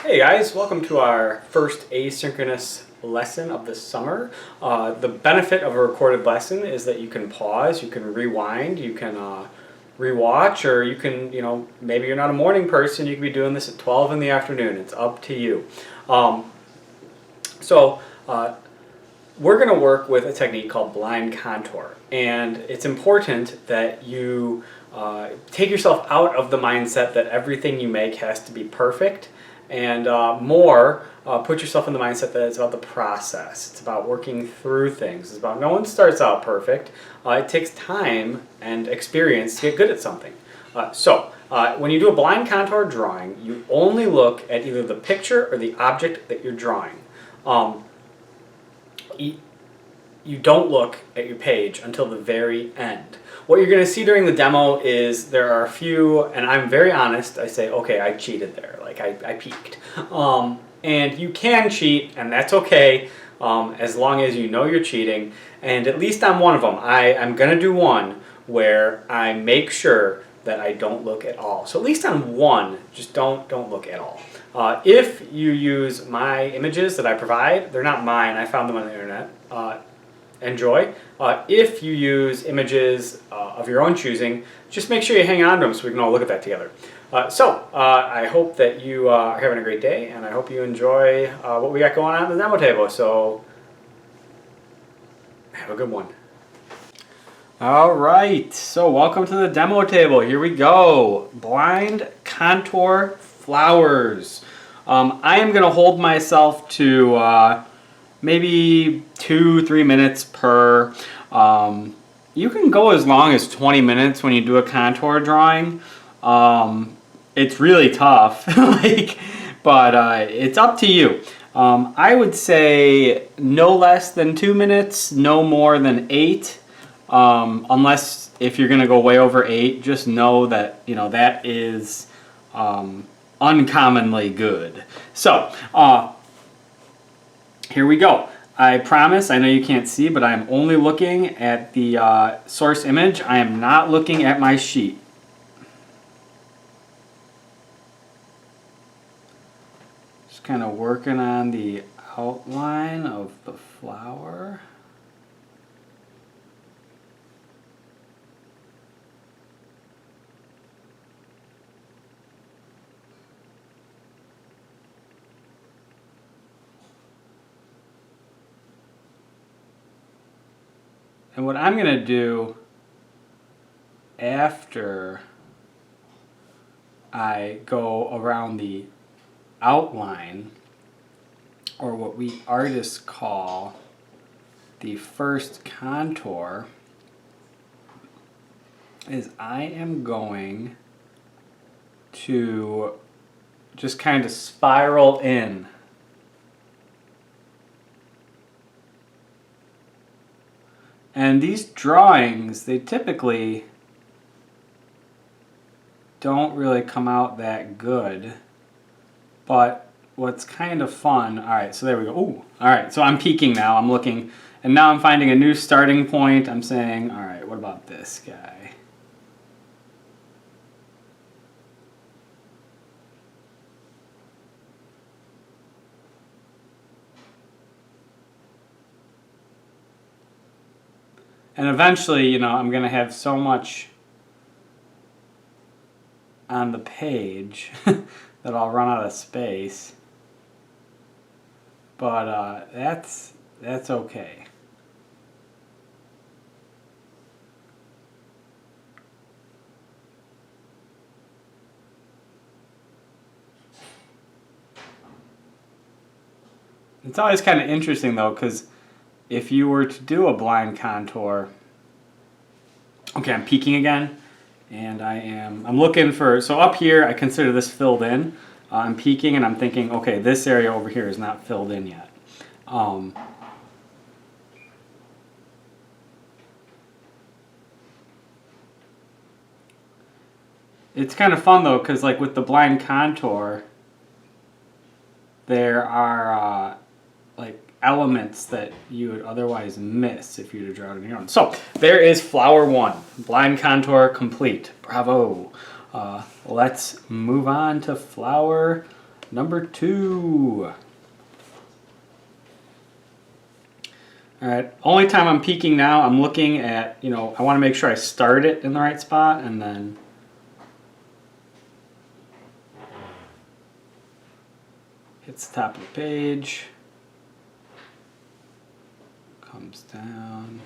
Hey guys, welcome to our first asynchronous lesson of the summer. The benefit of a recorded lesson is that you can pause, you can rewind, you can rewatch, or you can, maybe you're not a morning person, you can be doing this at 12 in the afternoon. It's up to you. So we're going to work with a technique called blind contour, and it's important that you take yourself out of the mindset that everything you make has to be perfect, and put yourself in the mindset that it's about the process. It's about working through things. It's about no one starts out perfect. It takes time and experience to get good at something. When you do a blind contour drawing, you only look at either the picture or the object that you're drawing. You don't look at your page until the very end. What you're going to see during the demo is there are a few, and I'm very honest, I say, okay, I cheated there, like I peeked. And you can cheat, and that's okay, as long as you know you're cheating. And at least on one of them, I'm going to do one where I make sure that I don't look at all. So at least on one, just don't look at all. If you use my images that I provide, they're not mine, I found them on the internet. Enjoy. If you use images of your own choosing, just make sure you hang on to them so we can all look at that together. I hope that you are having a great day, and I hope you enjoy what we got going on in the demo table. So have a good one. All right, so welcome to the demo table. Here we go. Blind contour flowers. I am going to hold myself to maybe 2-3 minutes per. You can go as long as 20 minutes when you do a contour drawing. It's really tough, but it's up to you. I would say no less than 2 minutes, no more than 8. Unless if you're going to go way over 8, just know that that is uncommonly good. So here we go. I promise, I know you can't see, but I'm only looking at the source image. I am not looking at my sheet. Just kind of working on the outline of the flower. And what I'm going to do after I go around the outline, or what we artists call the first contour, is I am going to just kind of spiral in. And these drawings, they typically don't really come out that good. But what's kind of fun, alright, so there we go. Ooh, alright, so I'm peeking now, I'm looking, and now I'm finding a new starting point. I'm saying, alright, what about this guy? And eventually, I'm going to have so much on the page that I'll run out of space. But that's okay. It's always kind of interesting though, because if you were to do a blind contour, okay, I'm peeking again, and I'm looking for, so up here I consider this filled in. I'm peeking and I'm thinking, okay, this area over here is not filled in yet. It's kind of fun though, because like with the blind contour, there are elements that you would otherwise miss if you were to draw it on your own. So there is flower 1, blind contour complete. Bravo. Let's move on to flower Number 2. All right, only time I'm peeking now, I'm looking at, I want to make sure I start it in the right spot and then hits the top of the page, comes down,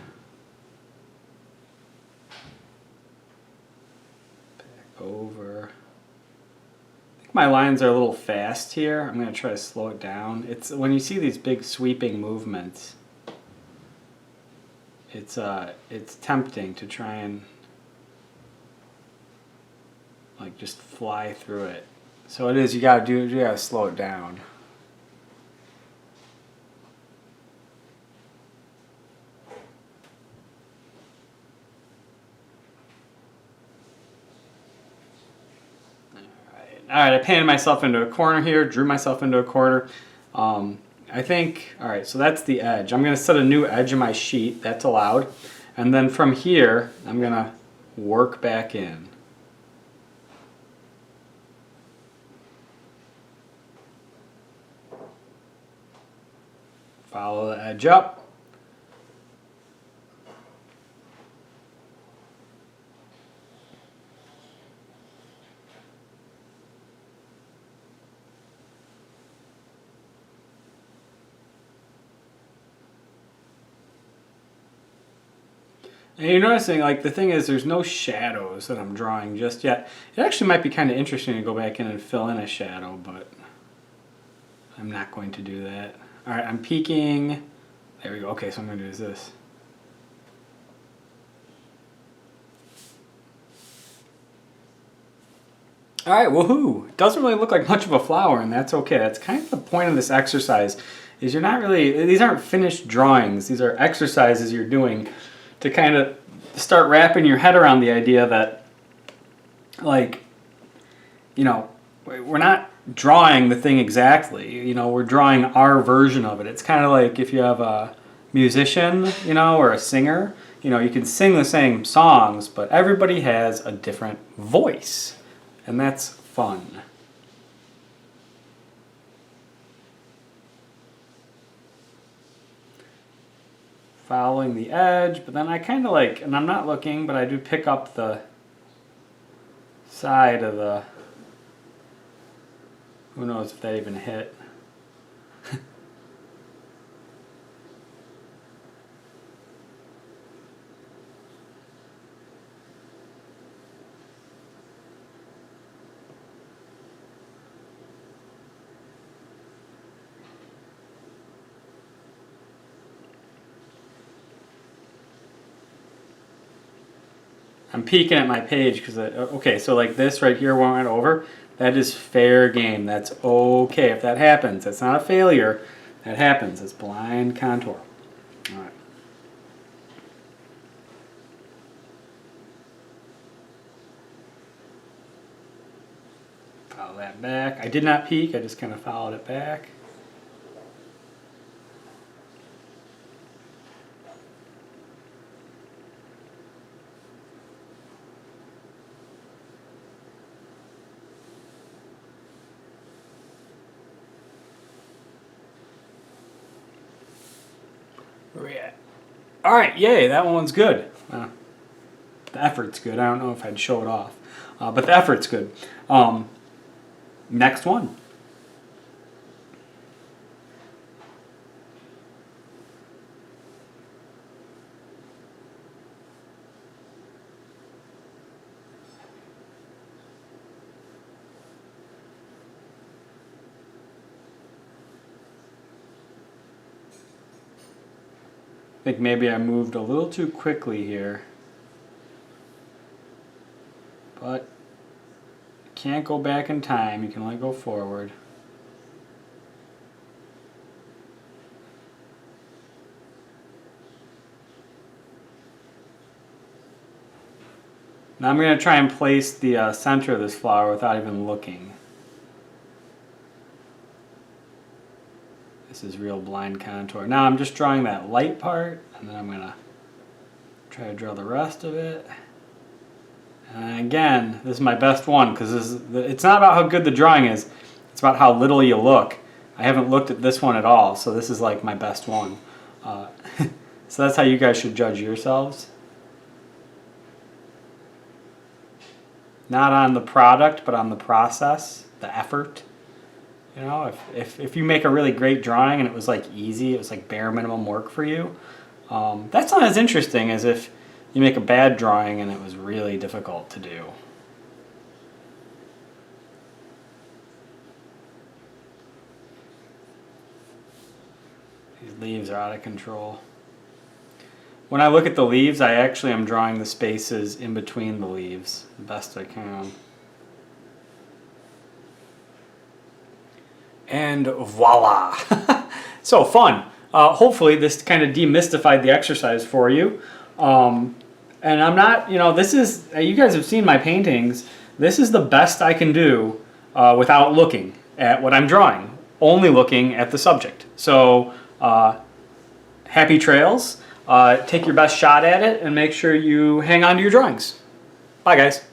back over. I think my lines are a little fast here. I'm going to try to slow it down. It's when you see these big sweeping movements, it's tempting to try and like just fly through it. So it is, you gotta slow it down. Alright, I painted myself into a corner here, drew myself into a corner. I think, alright, so that's the edge. I'm going to set a new edge in my sheet, that's allowed. And then from here, I'm going to work back in. Follow the edge up. And you're noticing, like, the thing is, there's no shadows that I'm drawing just yet. It actually might be kind of interesting to go back in and fill in a shadow, but I'm not going to do that. All right, I'm peeking. There we go. Okay, so I'm going to do this. All right, woohoo! It doesn't really look like much of a flower, and that's okay. That's kind of the point of this exercise, is you're not really, these aren't finished drawings. These are exercises you're doing to kind of start wrapping your head around the idea that, like, we're not drawing the thing exactly. We're drawing our version of it. It's kind of like if you have a musician, or a singer, you can sing the same songs, but everybody has a different voice, and that's fun. Following the edge, but then I kind of like, and I'm not looking, but I do pick up the side of the, who knows if that even hit. I'm peeking at my page because, okay, so like this right here went over, that is fair game. That's okay if that happens. That's not a failure. That happens. It's blind contour. All right. Follow that back. I did not peek. I just kind of followed it back. Where we at? All right, yay, that one's good. The effort's good. I don't know if I'd show it off, but the effort's good. Next one. I think maybe I moved a little too quickly here, but you can't go back in time, you can only go forward. Now I'm going to try and place the center of this flower without even looking. This is real blind contour. Now I'm just drawing that light part, and then I'm going to try to draw the rest of it. And again, this is my best one because it's not about how good the drawing is. It's It's about how little you look. I haven't looked at this one at all, so this is like my best one. So that's how you guys should judge yourselves. Not on the product, but on the process, the effort. You know, if you make a really great drawing and it was like easy, it was like bare minimum work for you, that's not as interesting as if you make a bad drawing and it was really difficult to do. These leaves are out of control. When I look at the leaves, I actually am drawing the spaces in between the leaves the best I can. And voila! So fun. Hopefully this kind of demystified the exercise for you. And I'm not, you know, this is, you guys have seen my paintings. This is the best I can do without looking at what I'm drawing, only looking at the subject. So happy trails. Take your best shot at it and make sure you hang on to your drawings. Bye, guys.